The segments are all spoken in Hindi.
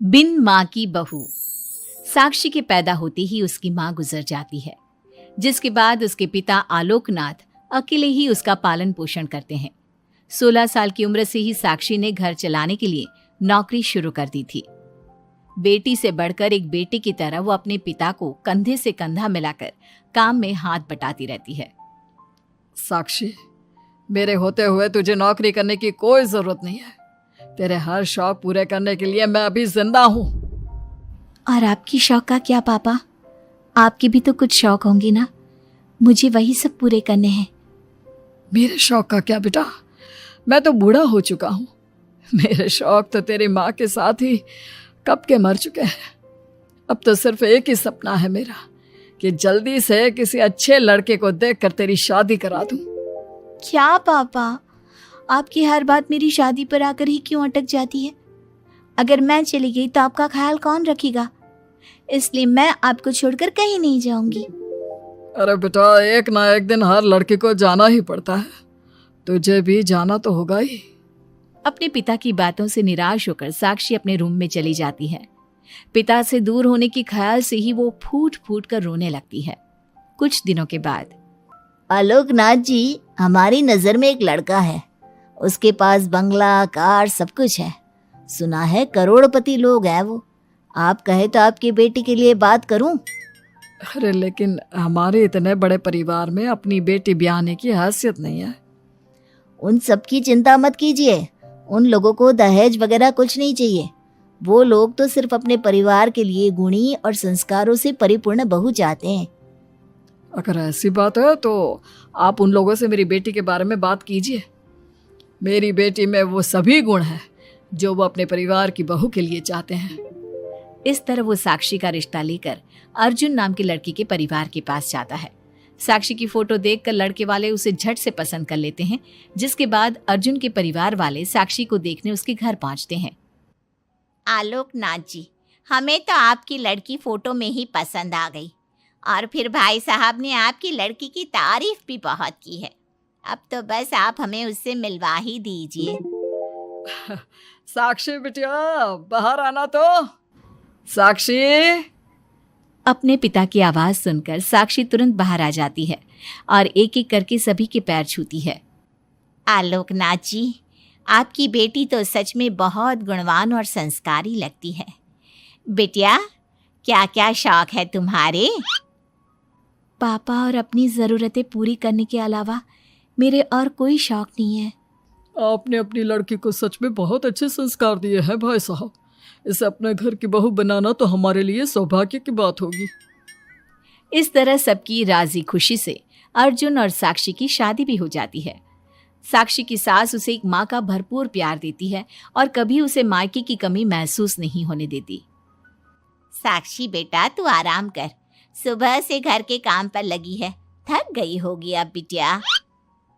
बिन माँ की बहू। साक्षी के पैदा होते ही उसकी माँ गुजर जाती है, जिसके बाद उसके पिता आलोकनाथ अकेले ही उसका पालन पोषण करते हैं। 16 साल की उम्र से ही साक्षी ने घर चलाने के लिए नौकरी शुरू कर दी थी। बेटी से बढ़कर एक बेटे की तरह वो अपने पिता को कंधे से कंधा मिलाकर काम में हाथ बटाती रहती है। साक्षी, मेरे होते हुए तुझे नौकरी करने की कोई जरूरत नहीं है। तेरे हर शौक पूरे करने के लिए मैं अभी जिंदा हूँ। और आपकी शौक का क्या पापा? आपके भी तो कुछ शौक होंगे ना, मुझे वही सब पूरे करने हैं। मेरे शौक का क्या बेटा, मैं तो बूढ़ा हो चुका हूँ। मेरे शौक तो तेरी माँ के साथ ही कब के मर चुके हैं। अब तो सिर्फ एक ही सपना है मेरा कि जल्दी से किसी अच्छे लड़के को देखकर तेरी शादी करा दूं। क्या पापा, आपकी हर बात मेरी शादी पर आकर ही क्यों अटक जाती है? अगर मैं चली गई तो आपका ख्याल कौन रखेगा? इसलिए मैं आपको छोड़कर कहीं नहीं जाऊंगी। अरे बेटा, एक ना एक दिन हर लड़के को जाना ही पड़ता है। तुझे भी जाना तो होगा ही। अपने पिता की बातों से निराश होकर साक्षी अपने रूम में चली जाती है। पिता से दूर होने के ख्याल से ही वो फूट फूट कर रोने लगती है। कुछ दिनों के बाद, आलोकनाथ जी, हमारी नजर में एक लड़का है। उसके पास बंगला, कार, सब कुछ है। सुना है करोड़पति लोग हैं वो। आप कहे तो आपकी बेटी के लिए बात करूं? अरे लेकिन हमारे इतने बड़े परिवार में अपनी बेटी ब्याहने की हैसियत नहीं है। उन सब की चिंता मत कीजिए। उन लोगों को दहेज वगैरह कुछ नहीं चाहिए। वो लोग तो सिर्फ अपने परिवार के लिए गुणी और संस्कारों से परिपूर्ण बहू चाहते हैं। अगर ऐसी बात है तो आप उन लोगों से मेरी बेटी के बारे में बात कीजिए। मेरी बेटी में वो सभी गुण हैं जो वो अपने परिवार की बहू के लिए चाहते हैं। इस तरह वो साक्षी का रिश्ता लेकर अर्जुन नाम की लड़की के परिवार के पास जाता है। साक्षी की फोटो देखकर लड़के वाले उसे झट से पसंद कर लेते हैं, जिसके बाद अर्जुन के परिवार वाले साक्षी को देखने उसके घर पहुंचते हैं। आलोकनाथ जी, हमें तो आपकी लड़की फोटो में ही पसंद आ गई, और फिर भाई साहब ने आपकी लड़की की तारीफ भी बहुत की है। अब तो बस आप हमें उससे मिलवा ही दीजिए। साक्षी बिटिया, बाहर आना तो। साक्षी। अपने पिता की आवाज सुनकर साक्षी तुरंत बाहर आ जाती है और एक एक करके सभी के पैर छूती है। आलोकनाथ जी, आपकी बेटी तो सच में बहुत गुणवान और संस्कारी लगती है। बिटिया, क्या क्या शौक है तुम्हारे? पापा, और अपनी ज़रूरतें पूरी करने के अलावा मेरे और कोई शौक नहीं है। आपने अपनी लड़की को सच में बहुत अच्छे संस्कार दिए हैं भाई साहब। इसे अपने घर की बहू बनाना तो हमारे लिए सौभाग्य की बात होगी। इस तरह सबकी राजी खुशी से अर्जुन और साक्षी की शादी भी हो जाती है। साक्षी की सास उसे एक माँ का भरपूर प्यार देती है और कभी उसे मायके की कमी महसूस नहीं होने देती। साक्षी बेटा, तू आराम कर। सुबह से घर के काम पर लगी है, थक गई होगी अब बिटिया।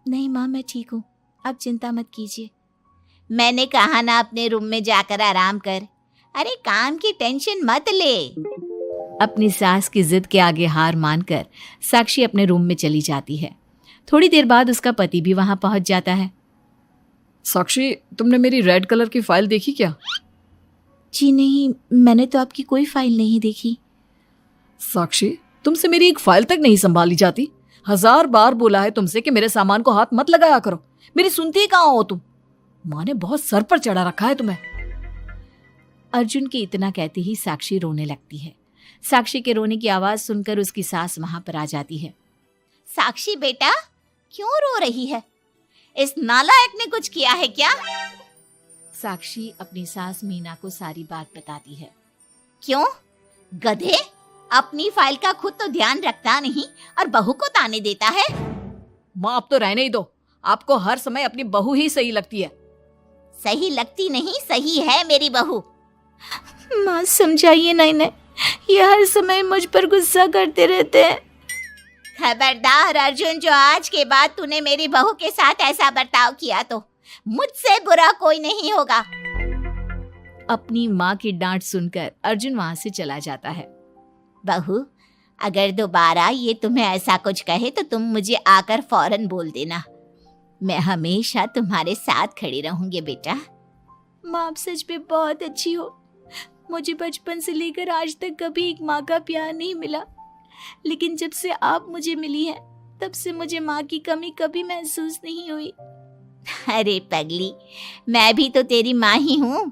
नहीं माँ, मैं ठीक हूँ, आप चिंता मत कीजिए। मैंने कहा ना, अपने रूम में जाकर आराम कर। अरे काम की टेंशन मत ले। अपनी सास की जिद के आगे हार मानकर साक्षी अपने रूम में चली जाती है। थोड़ी देर बाद उसका पति भी वहां पहुंच जाता है। साक्षी, तुमने मेरी रेड कलर की फाइल देखी क्या? जी नहीं, मैंने तो आपकी कोई फाइल नहीं देखी। साक्षी, तुमसे मेरी एक फाइल तक नहीं संभाली जाती। 1000 बार बोला है तुमसे कि मेरे सामान को हाथ मत लगाया करो। मेरी सुनती ही कहाँ हो तुम? माँ ने बहुत सर पर चढ़ा रखा है तुम्हें। अर्जुन के इतना कहते ही साक्षी रोने लगती है। साक्षी के रोने की आवाज सुनकर उसकी सास वहां पर आ जाती है। साक्षी बेटा, क्यों रो रही है? इस नालायक ने कुछ किया है क्या? साक्षी अपनी सास मीना को सारी बात बताती है। क्यों? गधे, अपनी फाइल का खुद तो ध्यान रखता नहीं और बहू को ताने देता है। माँ, अब तो रहने ही दो। आपको हर समय अपनी बहू ही सही लगती है। सही लगती नहीं, सही है मेरी बहू। माँ समझाइए ना इन्हें, ये हर समय मुझ पर गुस्सा करते रहते हैं। खबरदार अर्जुन, जो आज के बाद तूने मेरी बहू के साथ ऐसा बर्ताव किया तो मुझसे बुरा कोई नहीं होगा। अपनी माँ की डांट सुनकर अर्जुन वहां से चला जाता है। बहू, अगर दोबारा ये तुम्हें ऐसा कुछ कहे तो तुम मुझे आकर फौरन बोल देना। मैं हमेशा तुम्हारे साथ खड़ी रहूंगी बेटा। माँ, आप सच में बहुत अच्छी हो। मुझे बचपन से लेकर आज तक कभी एक माँ का प्यार नहीं मिला, लेकिन जब से आप मुझे मिली हैं तब से मुझे माँ की कमी कभी महसूस नहीं हुई। अरे पगली, मैं भी तो तेरी माँ ही हूँ,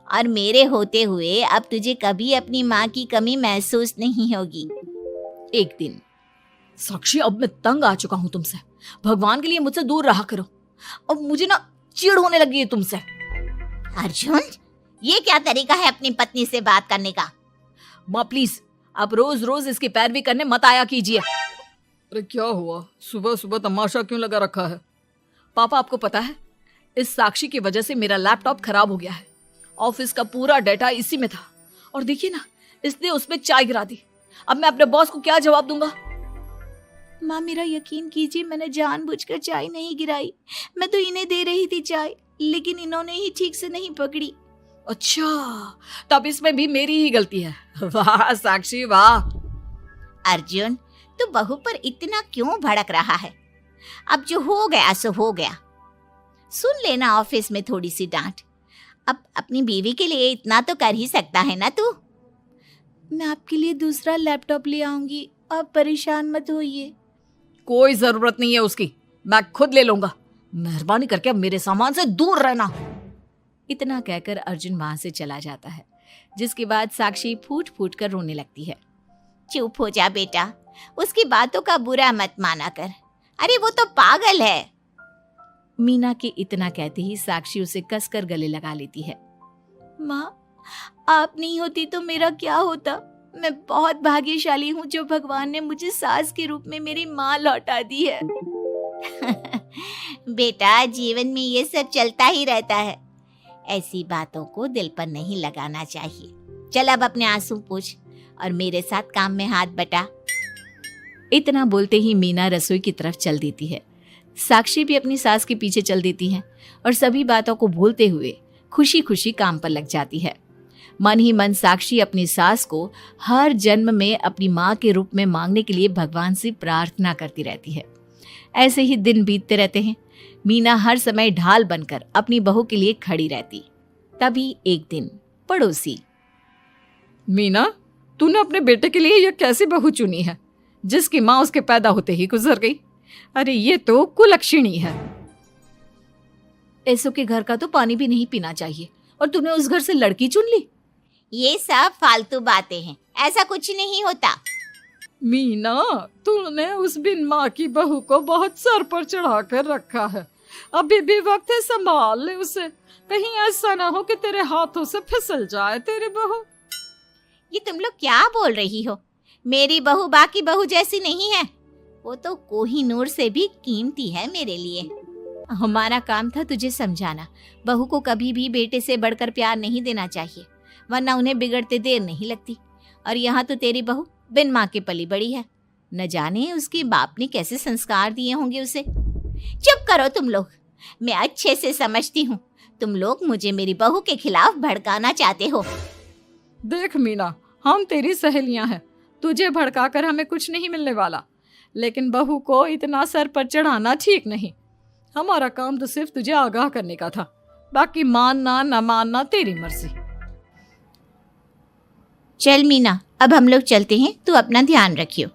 और मेरे होते हुए अब तुझे कभी अपनी माँ की कमी महसूस नहीं होगी। एक दिन, साक्षी, अब मैं तंग आ चुका हूँ तुमसे। भगवान के लिए मुझसे दूर रहा करो। अब मुझे ना चिढ़ होने लगी है तुमसे। अर्जुन, ये क्या तरीका है अपनी पत्नी से बात करने का? माँ प्लीज, आप रोज रोज इसकी पैरवी करने मत आया कीजिए। अरे क्या हुआ, सुबह सुबह तमाशा क्यों लगा रखा है? पापा, आपको पता है इस साक्षी की वजह से मेरा लैपटॉप खराब हो गया है। ऑफिस का पूरा डाटा इसी में था, और देखिए ना, इसने उसमें चाय गिरा दी। अब मैं अपने बॉस को क्या जवाब दूंगा? माँ मेरा यकीन कीजिए, मैंने जानबूझकर चाय नहीं गिराई। मैं तो इन्हें दे रही थी चाय, लेकिन इन्होंने ही ठीक से नहीं पकड़ी। अच्छा, तब इसमें भी मेरी ही गलती है। वाह साक्षी वाह। अर्जुन, तू बहू पर इतना क्यों भड़क रहा है? अब जो हो गया सो हो गया। सुन लेना ऑफिस में थोड़ी सी डांट। अब अपनी बीवी के लिए इतना तो कर ही सकता है ना तू। मैं आपके लिए दूसरा लैपटॉप ले आऊंगी, आप परेशान मत होइए। कोई जरूरत नहीं है उसकी, मैं खुद ले लूंगा। मेहरबानी करके अब मेरे सामान से दूर रहना। इतना कहकर अर्जुन वहां से चला जाता है, जिसके बाद साक्षी फूट फूट कर रोने लगती है। चुप हो जा बेटा, उसकी बातों का बुरा मत माना कर। अरे वो तो पागल है। मीना के इतना कहते ही साक्षी उसे कसकर गले लगा लेती है। माँ, आप नहीं होती तो मेरा क्या होता? मैं बहुत भाग्यशाली हूँ जो भगवान ने मुझे सास के रूप में मेरी माँ लौटा दी है। बेटा, जीवन में ये सब चलता ही रहता है, ऐसी बातों को दिल पर नहीं लगाना चाहिए। चल अब अपने आंसू पोंछ और मेरे साथ काम में हाथ बटा। इतना बोलते ही मीना रसोई की तरफ चल देती है। साक्षी भी अपनी सास के पीछे चल देती है और सभी बातों को भूलते हुए खुशी खुशी काम पर लग जाती है। मन ही मन साक्षी अपनी सास को हर जन्म में अपनी माँ के रूप में मांगने के लिए भगवान से प्रार्थना करती रहती है। ऐसे ही दिन बीतते रहते हैं। मीना हर समय ढाल बनकर अपनी बहू के लिए खड़ी रहती। तभी एक दिन पड़ोसी, मीना, तूने अपने बेटे के लिए यह कैसी बहू चुनी है जिसकी माँ उसके पैदा होते ही गुजर गई? अरे ये तो कुलक्षणी है। ऐसों के घर का तो पानी भी नहीं पीना चाहिए, और तूने उस घर से लड़की चुन ली। ये सब फालतू बातें हैं, ऐसा कुछ नहीं होता। मीना, तूने उस बिन माँ की बहू को बहुत सर पर चढ़ा कर रखा है। अभी भी वक्त है, संभाल ले उसे। कहीं ऐसा ना हो कि तेरे हाथों से फिसल जाए तेरी बहू। ये तुम लोग क्या बोल रही हो? मेरी बहू बाकी बहू जैसी नहीं है, वो तो कोहिनूर से भी कीमती है मेरे लिए। हमारा काम था तुझे समझाना। बहू को कभी भी बेटे से बढ़कर प्यार नहीं देना चाहिए, वरना उन्हें बिगड़ते देर नहीं लगती। और यहाँ तो तेरी बहू बिन माँ के पली बड़ी है। न जाने उसके बाप ने कैसे संस्कार दिए होंगे उसे। चुप करो तुम लोग, मैं अच्छे से समझती हूँ तुम लोग मुझे मेरी बहू के खिलाफ भड़काना चाहते हो। देख मीना, हम तेरी सहेलियां हैं, तुझे भड़काकर हमें कुछ नहीं मिलने वाला, लेकिन बहू को इतना सर पर चढ़ाना ठीक नहीं। हमारा काम तो सिर्फ तुझे आगाह करने का था, बाकी मानना न मानना तेरी मर्जी। चल मीना, अब हम लोग चलते हैं, तू अपना ध्यान रखियो।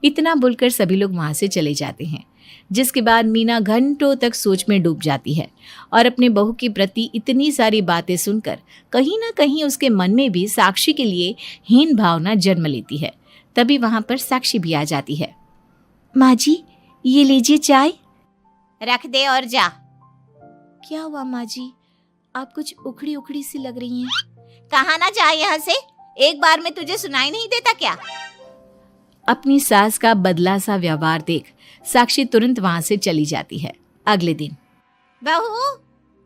इतना बोलकर सभी लोग वहां से चले जाते हैं, जिसके बाद मीना घंटों तक सोच में डूब जाती है और अपने बहू के प्रति इतनी सारी बातें सुनकर कहीं ना कहीं उसके मन में भी साक्षी के लिए हीन भावना जन्म लेती है। तभी वहां पर साक्षी भी आ जाती है। माँ जी, ये लीजिए चाय। रख दे और जा। क्या हुआ माँ जी, आप कुछ उखड़ी उखड़ी सी लग रही हैं। कहाँ ना जाए यहाँ से, एक बार में तुझे सुनाई नहीं देता क्या? अपनी सास का बदला सा व्यवहार देख साक्षी तुरंत वहां से चली जाती है। अगले दिन, बहू,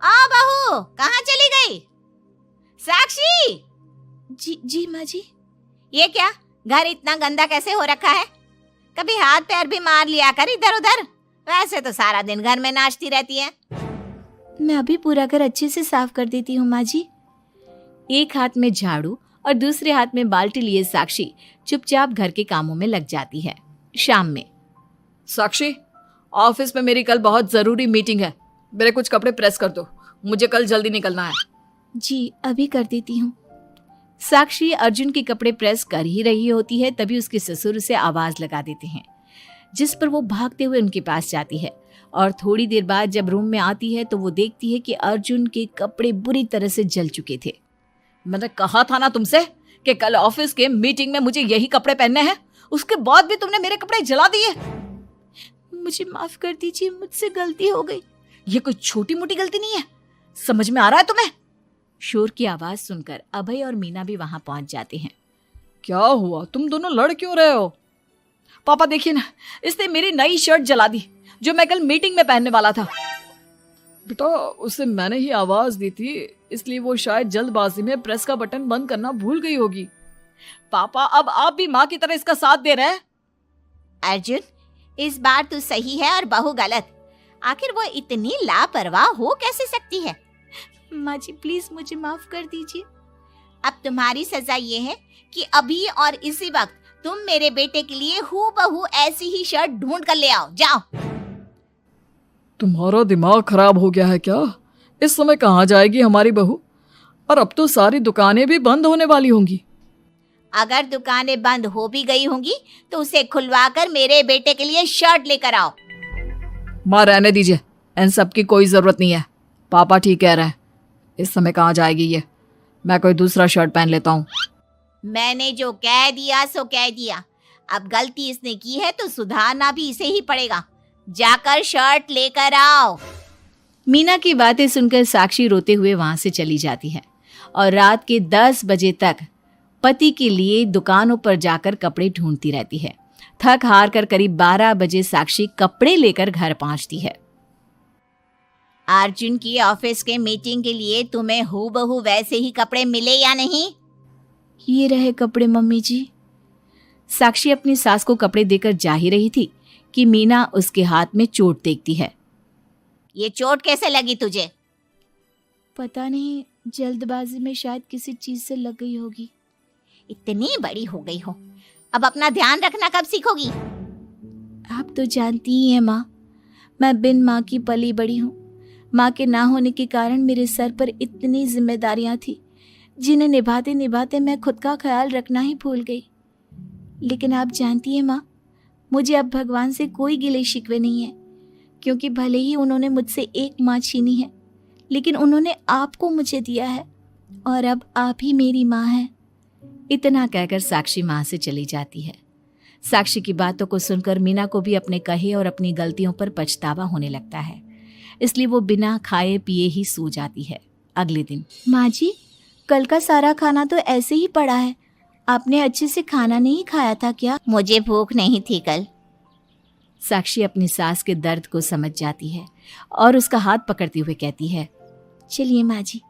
बहू, कहाँ चली गई? साक्षी! जी माँ जी। ये क्या, घर इतना गंदा कैसे हो रखा है? कभी हाथ पैर भी मार लिया कर इधर उधर, वैसे तो सारा दिन घर में नाचती रहती है। मैं अभी पूरा घर अच्छे से साफ कर देती हूँ माँ जी। एक हाथ में झाड़ू और दूसरे हाथ में बाल्टी लिए साक्षी चुपचाप घर के कामों में लग जाती है। शाम में, साक्षी, ऑफिस में मेरी कल बहुत जरूरी मीटिंग है, मेरे कुछ कपड़े प्रेस कर दो, मुझे कल जल्दी निकलना है। जी अभी कर देती हूँ। साक्षी अर्जुन के कपड़े प्रेस कर ही रही होती है, तभी उसके ससुर उसे आवाज लगा देते हैं, जिस पर वो भागते हुए उनके पास जाती है। और थोड़ी देर बाद जब रूम में आती है तो वो देखती है कि अर्जुन के कपड़े बुरी तरह से जल चुके थे। मैंने कहा था ना तुमसे कि कल ऑफिस के मीटिंग में मुझे यही कपड़े पहनने हैं, उसके बाद भी तुमने मेरे कपड़े जला दिए। मुझे माफ कर दीजिए, मुझसे गलती हो गई। ये कोई छोटी मोटी गलती नहीं है, समझ में आ रहा है तुम्हें? शोर की आवाज सुनकर अभय और मीना भी वहां पहुंच जाते हैं। क्या हुआ, तुम दोनों लड़ क्यों रहे हो? पापा देखिए ना, इसने मेरी नई शर्ट जला दी जो मैं कल मीटिंग में पहनने वाला था। बेटा उसे मैंने ही आवाज दी थी, इसलिए वो शायद जल्दबाजी में प्रेस का बटन बंद करना भूल गई होगी। पापा अब आप भी माँ की तरह इसका साथ दे रहे हैं। अर्जुन, इस बार तू सही है और बहू गलत। आखिर वो इतनी लापरवाह हो कैसे सकती है? माँ जी प्लीज मुझे माफ कर दीजिए। अब तुम्हारी सजा ये है कि अभी और इसी वक्त तुम मेरे बेटे के लिए हूबहू ऐसी ही शर्ट ढूंढ कर ले आओ। जाओ। तुम्हारा दिमाग खराब हो गया है क्या? इस समय कहाँ जाएगी हमारी बहू? और अब तो सारी दुकानें भी बंद होने वाली होंगी। अगर दुकानें बंद हो भी गई होंगी तो उसे खुलवाकर मेरे बेटे के लिए शर्ट लेकर आओ। माँ रहने दीजिए, इन सब की कोई जरूरत नहीं है। पापा ठीक कह रहे हैं, इस समय कहाँ जाएगी ये? मैं कोई दूसरा शर्ट पहन लेता हूँ। मैंने जो कह दिया सो कह दिया। अब गलती इसने की है तो सुधारना भी इसे ही पड़ेगा। जाकर शर्ट लेकर आओ। मीना की बातें सुनकर साक्षी रोते हुए वहां से चली जाती है और रात के 10 बजे तक पति के लिए दुकानों पर जाकर कपड़े ढूंढती रहती है। थक हार कर करीब 12 बजे साक्षी कपड़े लेकर घर पहुंचती है। अर्जुन की ऑफिस के मीटिंग के लिए तुम्हें हूबहू वैसे ही कपड़े मिले या नहीं? ये रहे कपड़े मम्मी जी। साक्षी अपनी सास को कपड़े देकर जा ही रही थी कि मीना उसके हाथ में चोट देखती है। ये चोट कैसे लगी तुझे? पता नहीं, जल्दबाजी में शायद किसी चीज से लग गई होगी। इतनी बड़ी हो गई हो, अब अपना ध्यान रखना कब सीखोगी? आप तो जानती ही हैं माँ, मैं बिन माँ की पली बड़ी हूँ। माँ के ना होने के कारण मेरे सर पर इतनी जिम्मेदारियां थी जिन्हें निभाते निभाते मैं खुद का ख्याल रखना ही भूल गई। लेकिन आप जानती हैं माँ, मुझे अब भगवान से कोई गिले शिकवे नहीं है, क्योंकि भले ही उन्होंने मुझसे एक माँ छीनी है, लेकिन उन्होंने आपको मुझे दिया है और अब आप ही मेरी माँ हैं। इतना कहकर साक्षी माँ से चली जाती है। साक्षी की बातों को सुनकर मीना को भी अपने कहे और अपनी गलतियों पर पछतावा होने लगता है, इसलिए वो बिना खाए पिए ही सो जाती है। अगले दिन, माँ जी कल का सारा खाना तो ऐसे ही पड़ा है, आपने अच्छे से खाना नहीं खाया था क्या? मुझे भूख नहीं थी कल। साक्षी अपनी सास के दर्द को समझ जाती है और उसका हाथ पकड़ते हुए कहती है, चलिए माँ जी,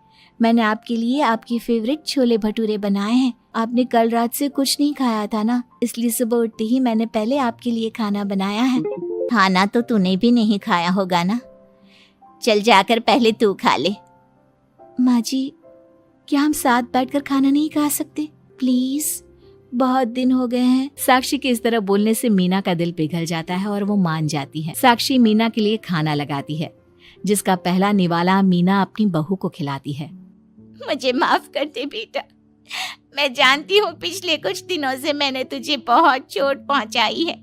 मैंने आपके लिए आपकी फेवरेट छोले भटूरे बनाए हैं। आपने कल रात से कुछ नहीं खाया था ना, इसलिए सुबह उठते ही मैंने पहले आपके लिए खाना बनाया है। खाना तो तूने भी नहीं खाया होगा ना, चल जाकर पहले तू खा ले। माँ जी क्या हम साथ बैठकर खाना नहीं खा सकते प्लीज? बहुत दिन हो गए हैं। साक्षी के इस तरह बोलने से मीना का दिल पिघल जाता है और वो मान जाती है। साक्षी मीना के लिए खाना लगाती है, जिसका पहला निवाला मीना अपनी बहू को खिलाती है। मुझे माफ कर दे बेटा, मैं जानती हूँ पिछले कुछ दिनों से मैंने तुझे बहुत चोट पहुँचाई है,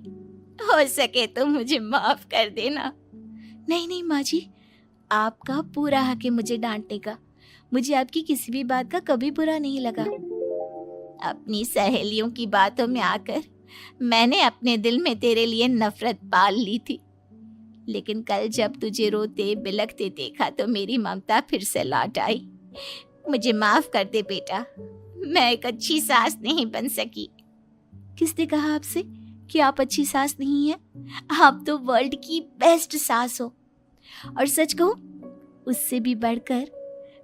हो सके तो मुझे माफ कर देना। नहीं नहीं माँ जी, आपका पूरा हक है मुझे डांटने का। मुझे आपकी किसी भी बात का कभी बुरा नहीं लगा। अपनी सहेलियों की बातों में आकर मैंने अपने दिल में तेरे लिए नफरत पाल ली थी, लेकिन कल जब तुझे रोते बिलखते देखा तो मेरी ममता फिर से लौट आई। मुझे माफ कर दे बेटा, मैं एक अच्छी सास नहीं बन सकी। किसने कहा आपसे कि आप अच्छी सास नहीं हैं? आप तो वर्ल्ड की बेस्ट सास हो, और सच कहूं उससे भी बढ़कर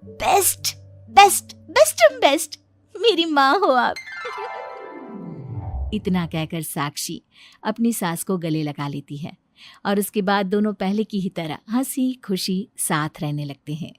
बेस्ट बेस्ट बेस्ट बेस्ट मेरी माँ हो आप। इतना कहकर साक्षी अपनी सास को गले लगा लेती है और उसके बाद दोनों पहले की ही तरह हंसी खुशी साथ रहने लगते हैं।